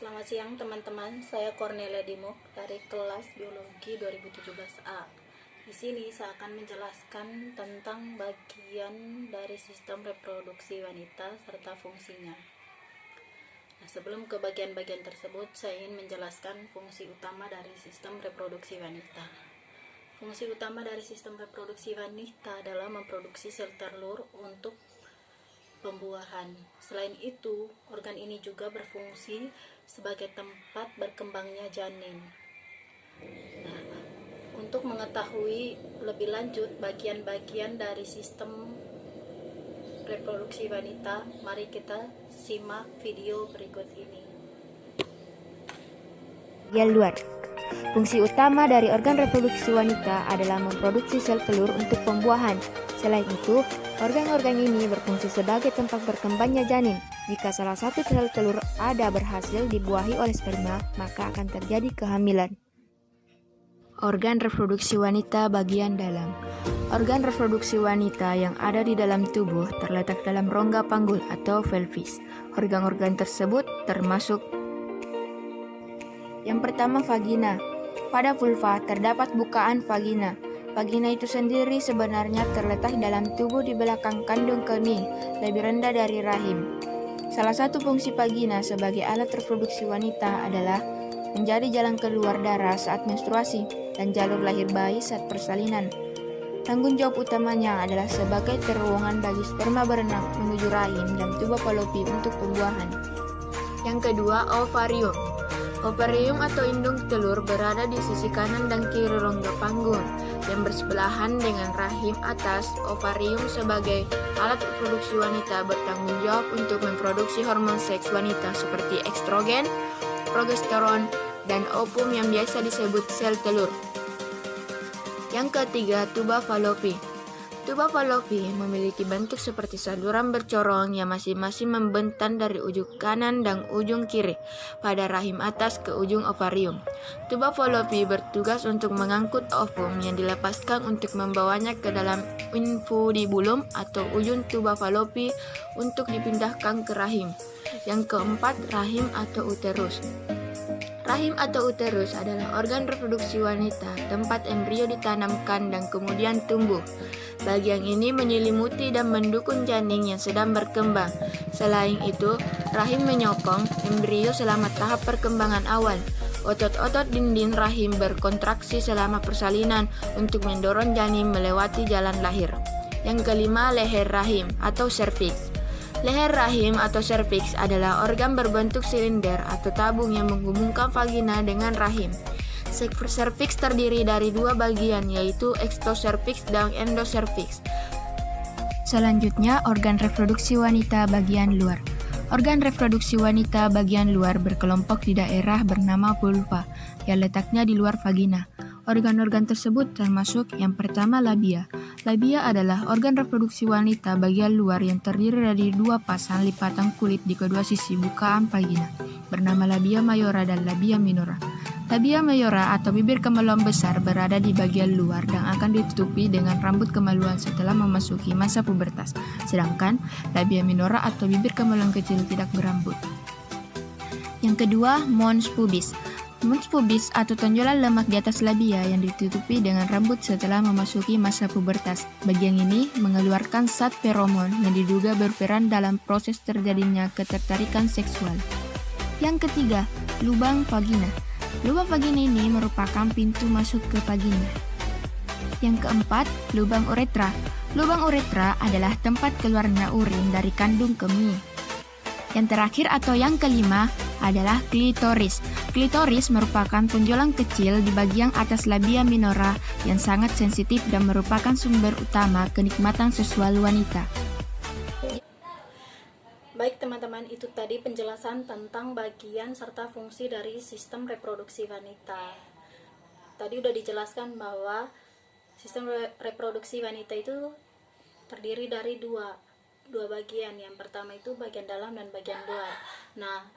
Selamat siang teman-teman, saya Cornelia Dimuk dari kelas Biologi 2017A. Di sini saya akan menjelaskan tentang bagian dari sistem reproduksi wanita serta fungsinya. Nah, sebelum ke bagian-bagian tersebut, saya ingin menjelaskan fungsi utama dari sistem reproduksi wanita. Fungsi utama dari sistem reproduksi wanita adalah memproduksi sel telur untuk pembuahan. Selain itu, organ ini juga berfungsi sebagai tempat berkembangnya janin. Nah, untuk mengetahui lebih lanjut bagian-bagian dari sistem reproduksi wanita, mari kita simak video berikut ini. Bagian luar. Fungsi utama dari organ reproduksi wanita adalah memproduksi sel telur untuk pembuahan. Selain itu, organ-organ ini berfungsi sebagai tempat berkembangnya janin. Jika salah satu sel telur ada berhasil dibuahi oleh sperma, maka akan terjadi kehamilan. Organ reproduksi wanita bagian dalam. Organ reproduksi wanita yang ada di dalam tubuh terletak dalam rongga panggul atau pelvis. Organ-organ tersebut termasuk yang pertama, vagina. Pada vulva terdapat bukaan vagina. Vagina itu sendiri sebenarnya terletak dalam tubuh di belakang kandung kemih, lebih rendah dari rahim. Salah satu fungsi vagina sebagai alat reproduksi wanita adalah menjadi jalan keluar darah saat menstruasi dan jalur lahir bayi saat persalinan. Tanggung jawab utamanya adalah sebagai terowongan bagi sperma berenang menuju rahim dan tuba Fallopi untuk pembuahan. Yang kedua, ovarium. Ovarium atau indung telur berada di sisi kanan dan kiri rongga panggul yang bersebelahan dengan rahim atas. Ovarium sebagai alat reproduksi wanita bertanggung jawab untuk memproduksi hormon seks wanita seperti estrogen, progesteron, dan ovum yang biasa disebut sel telur. Yang ketiga, tuba Fallopi. Tuba Fallopi memiliki bentuk seperti saluran bercorong yang masing-masing membentang dari ujung kanan dan ujung kiri pada rahim atas ke ujung ovarium. Tuba Fallopi bertugas untuk mengangkut ovum yang dilepaskan untuk membawanya ke dalam infundibulum atau ujung tuba Fallopi untuk dipindahkan ke rahim. Yang keempat, rahim atau uterus. Rahim atau uterus adalah organ reproduksi wanita, tempat embrio ditanamkan dan kemudian tumbuh. Bagian ini menyelimuti dan mendukung janin yang sedang berkembang. Selain itu, rahim menyokong embrio selama tahap perkembangan awal. Otot-otot dinding rahim berkontraksi selama persalinan untuk mendorong janin melewati jalan lahir. Yang kelima, leher rahim atau serviks. Leher rahim atau serviks adalah organ berbentuk silinder atau tabung yang menghubungkan vagina dengan rahim. Serviks terdiri dari dua bagian, yaitu ektoserviks dan endoserviks. Selanjutnya, organ reproduksi wanita bagian luar. Organ reproduksi wanita bagian luar berkelompok di daerah bernama vulva, yang letaknya di luar vagina. Organ-organ tersebut termasuk yang pertama, labia. Labia adalah organ reproduksi wanita bagian luar yang terdiri dari dua pasang lipatan kulit di kedua sisi bukaan vagina, bernama labia mayora dan labia minora. Labia mayora atau bibir kemaluan besar berada di bagian luar dan akan ditutupi dengan rambut kemaluan setelah memasuki masa pubertas, sedangkan labia minora atau bibir kemaluan kecil tidak berambut. Yang kedua, mons pubis. Mons pubis atau tonjolan lemak di atas labia yang ditutupi dengan rambut setelah memasuki masa pubertas. Bagian ini mengeluarkan zat feromon yang diduga berperan dalam proses terjadinya ketertarikan seksual. Yang ketiga, lubang vagina. Lubang vagina ini merupakan pintu masuk ke vagina. Yang keempat, lubang uretra. Lubang uretra adalah tempat keluarnya urin dari kandung kemih. Yang terakhir atau yang kelima adalah klitoris. Klitoris merupakan tonjolan kecil di bagian atas labia minora yang sangat sensitif dan merupakan sumber utama kenikmatan seksual wanita. Baik teman-teman, itu tadi penjelasan tentang bagian serta fungsi dari sistem reproduksi wanita. Tadi udah dijelaskan bahwa sistem reproduksi wanita itu terdiri dari dua bagian. Yang pertama itu bagian dalam dan bagian luar. Nah,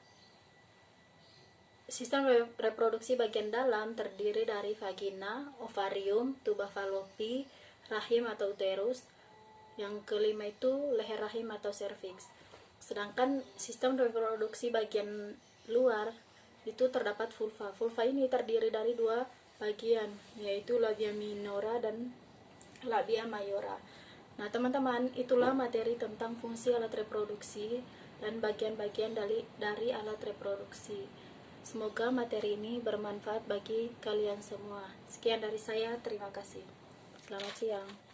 sistem reproduksi bagian dalam terdiri dari vagina, ovarium, tuba Fallopi, rahim atau uterus. Yang kelima itu leher rahim atau serviks. Sedangkan sistem reproduksi bagian luar itu terdapat vulva. Vulva ini terdiri dari dua bagian, yaitu labia minora dan labia mayora. Nah, teman-teman, itulah materi tentang fungsi alat reproduksi dan bagian-bagian dari alat reproduksi. Semoga materi ini bermanfaat bagi kalian semua. Sekian dari saya, terima kasih. Selamat siang.